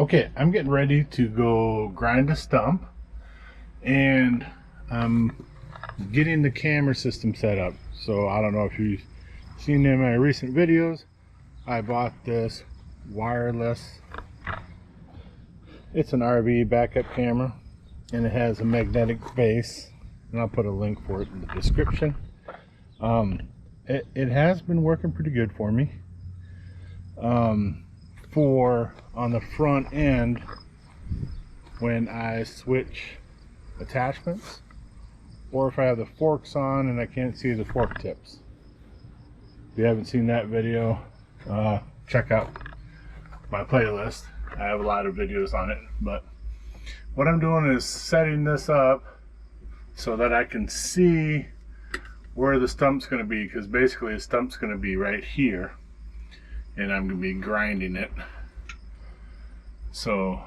Okay, I'm getting ready to go grind a stump, and I'm getting the camera system set up. So I don't know if you've seen in my recent videos, I bought this wireless, it's an RV backup camera, and it has a magnetic base, and I'll put a link for it in the description. It has been working pretty good for me. For on the front end, when I switch attachments, or if I have the forks on and I can't see the fork tips. If you haven't seen that video, check out my playlist. I have a lot of videos on it, but what I'm doing is setting this up so that I can see where the stump's going to be, because basically the stump's going to be right here and I'm going to be grinding it. So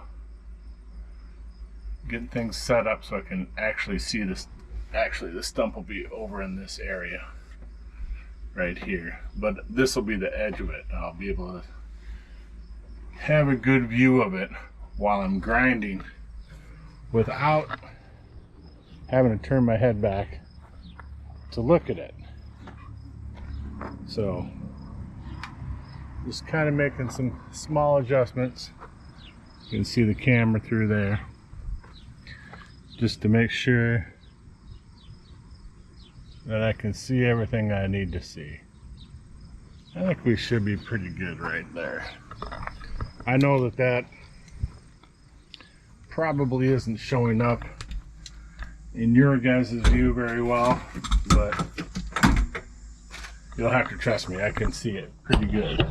getting things set up so I can actually see this. Actually, the stump will be over in this area right here, but this will be the edge of it. I'll be able to have a good view of it while I'm grinding without having to turn my head back to look at it. So just kind of making some small adjustments. You can see the camera through there just to make sure that I can see everything I need to see. I think we should be pretty good right there. I know that probably isn't showing up in your guys' view very well, but you'll have to trust me, I can see it pretty good.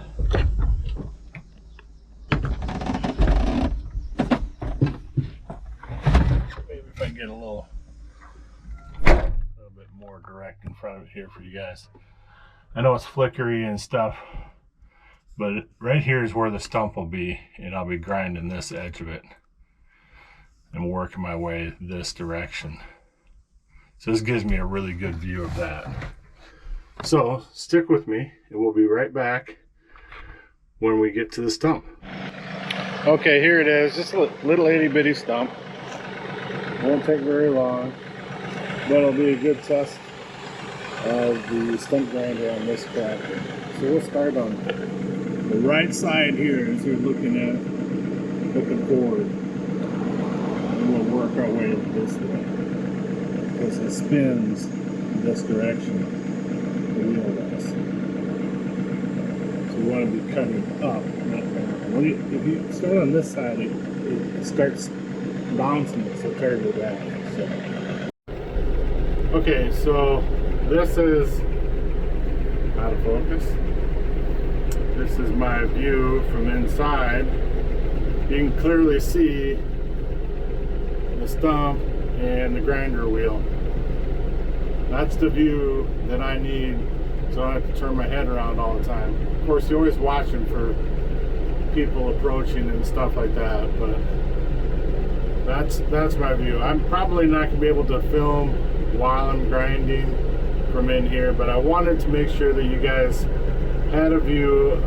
Maybe if I get a little bit more direct in front of it here for you guys. I know it's flickery and stuff, but right here is where the stump will be, and I'll be grinding this edge of it and working my way this direction. So this gives me a really good view of that. So stick with me and we'll be right back when we get to the stump. Okay, here it is, just a little itty bitty stump. Won't take very long. That'll be a good test of the stump grinder on this tractor. So we'll start on the right side here as you're looking forward. And we'll work our way this way, because it spins this direction, the wheel does. So we want to be cutting up, not down. If you start on this side, it starts bouncing it, so try to go back. Okay, so this is out of focus. This is my view from inside. You can clearly see the stump and the grinder wheel. That's the view that I need, so I don't have to turn my head around all the time. Of course, you're always watching for people approaching and stuff like that, but that's my view. I'm probably not going to be able to film while I'm grinding from in here, but I wanted to make sure that you guys had a view,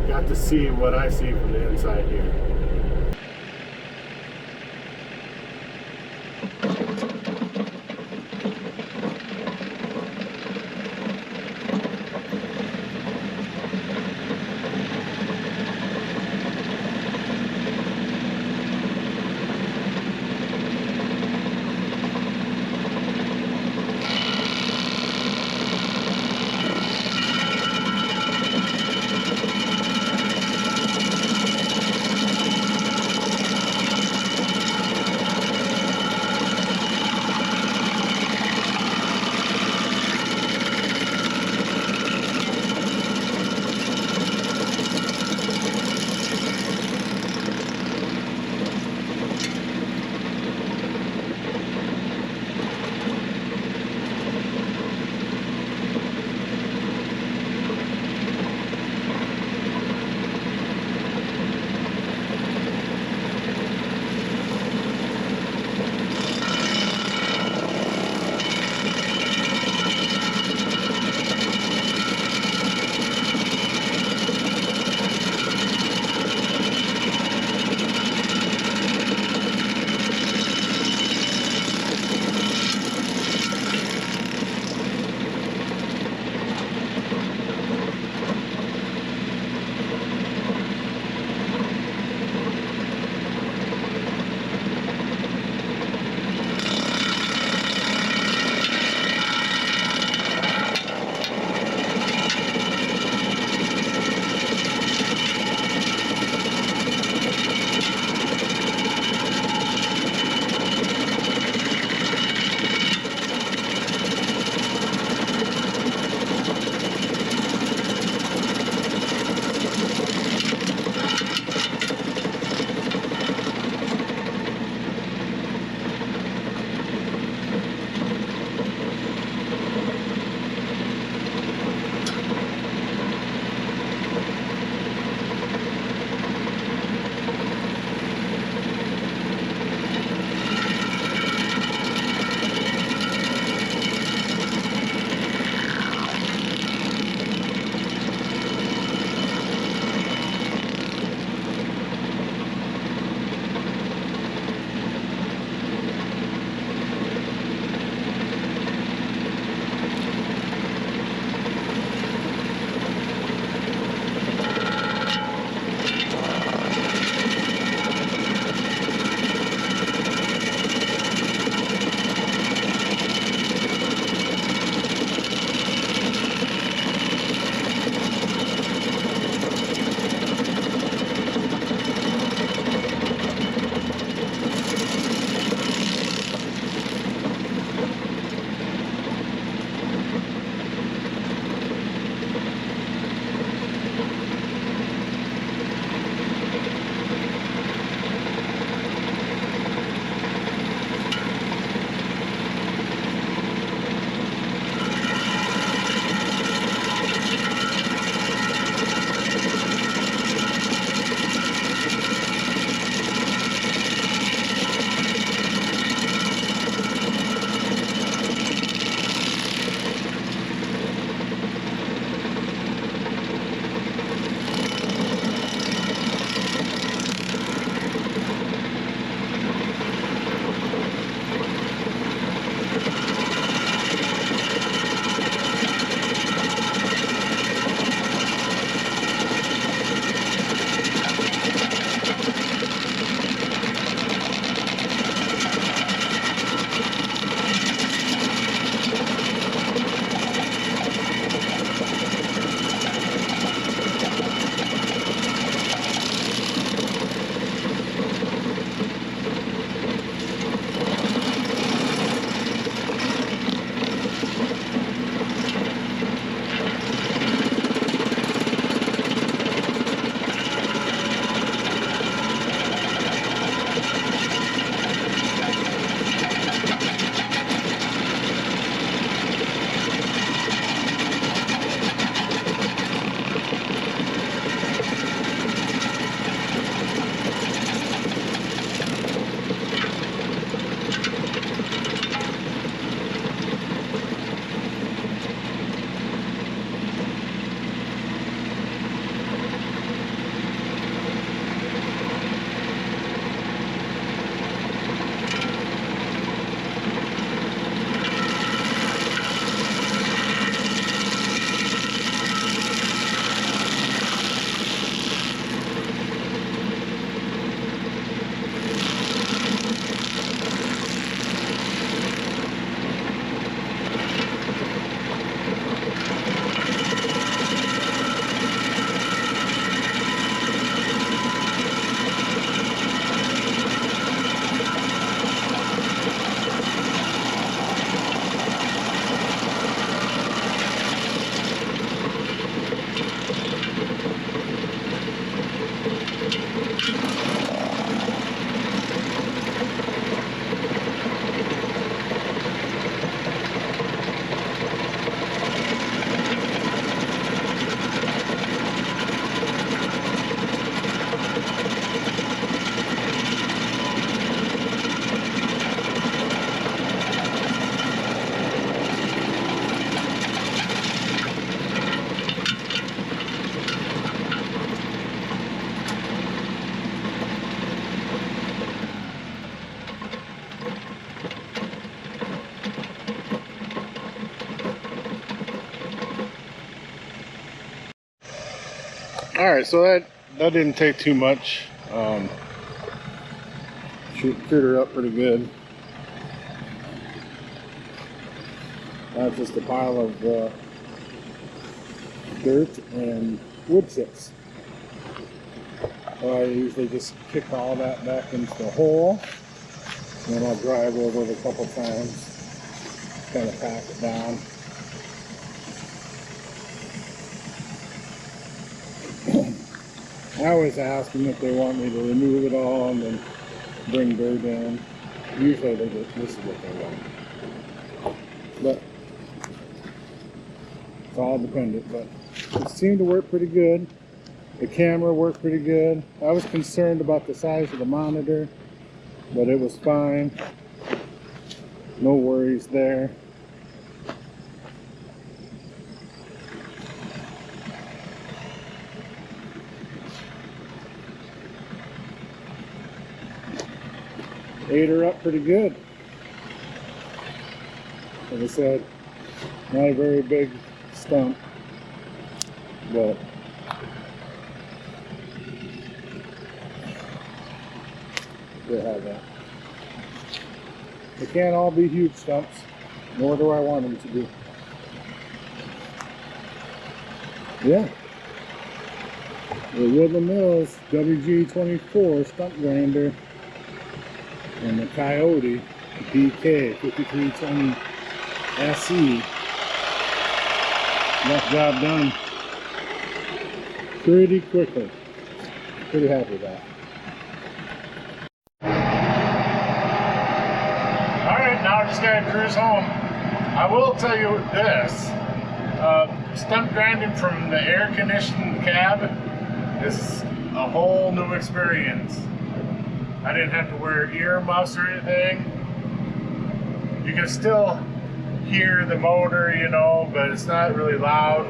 got to see what I see from the inside here. All right, so that didn't take too much. Chewed her up pretty good. That's just a pile of dirt and wood chips. So I usually just kick all that back into the hole. And then I'll drive over it a couple times, kind of pack it down. I always ask them if they want me to remove it all and then bring dirt in. Usually they just, this is what they want. But it's all dependent. But it seemed to work pretty good. The camera worked pretty good. I was concerned about the size of the monitor, but it was fine. No worries there. Ate her up pretty good. Like I said, not a very big stump, but we'll have that. They can't all be huge stumps, nor do I want them to be. Yeah. The Woodland Mills WG24 stump grinder. And the Coyote Dk5320se. That job done pretty quickly. Pretty happy with that. Alright, now I just gotta cruise home. I will tell you this. Stump grinding from the air-conditioned cab is a whole new experience. I didn't have to wear earmuffs or anything. You can still hear the motor, you know, but it's not really loud.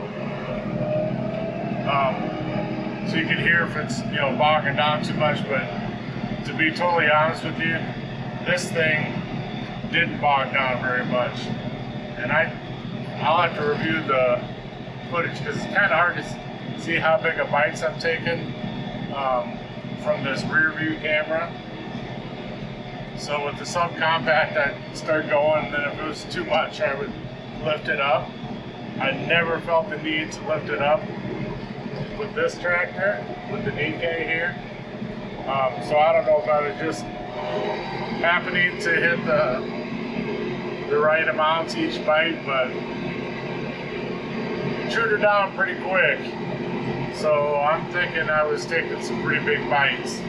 So you can hear if it's, you know, bogging down too much, but to be totally honest with you, this thing didn't bog down very much. And I'll have to review the footage because it's kind of hard to see how big of bites I'm taking from this rear view camera. So with the subcompact, I'd start going, and then if it was too much, I would lift it up. I never felt the need to lift it up with this tractor, with the Dk here. So I don't know if I was just happening to hit the right amounts each bite, but chewed her down pretty quick. So I'm thinking I was taking some pretty big bites.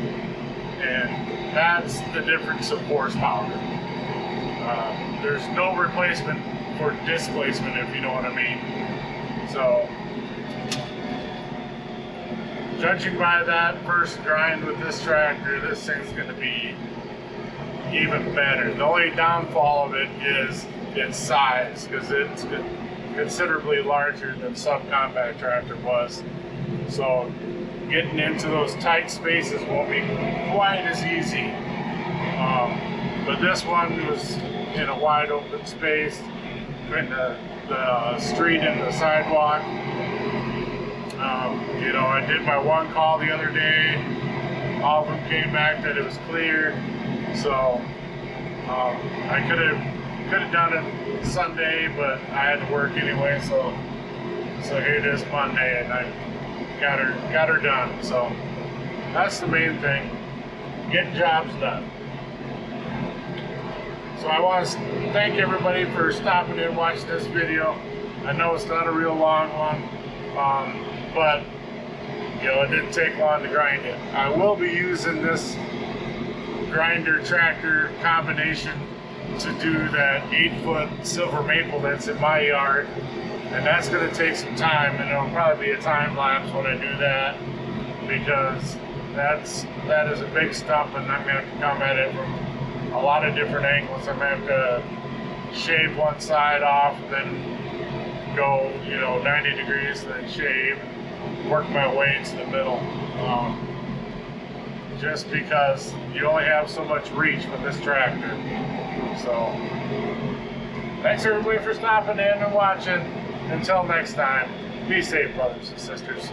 And that's the difference of horsepower. There's no replacement for displacement, if you know what I mean. So, judging by that first grind with this tractor, this thing's going to be even better. The only downfall of it is its size, because it's considerably larger than subcompact tractor was. So, getting into those tight spaces won't be quite as easy. But this one was in a wide open space between the street and the sidewalk. You know, I did my one call the other day. All of them came back that it was clear. So I could have done it Sunday, but I had to work anyway. So here it is Monday, and I got her done. So that's the main thing, getting jobs done. So I want to thank everybody for stopping in and watching this video. I know it's not a real long one, but you know, it didn't take long to grind it. I will be using this grinder tractor combination to do that 8-foot silver maple that's in my yard. And that's going to take some time, and it'll probably be a time lapse when I do that, because that is a big stump, and I'm going to have to come at it from a lot of different angles. I'm going to have to shave one side off, then go, you know, 90 degrees, then shave, work my way to the middle. Just because you only have so much reach with this tractor. So, thanks everybody for stopping in and watching. Until next time, be safe, brothers and sisters.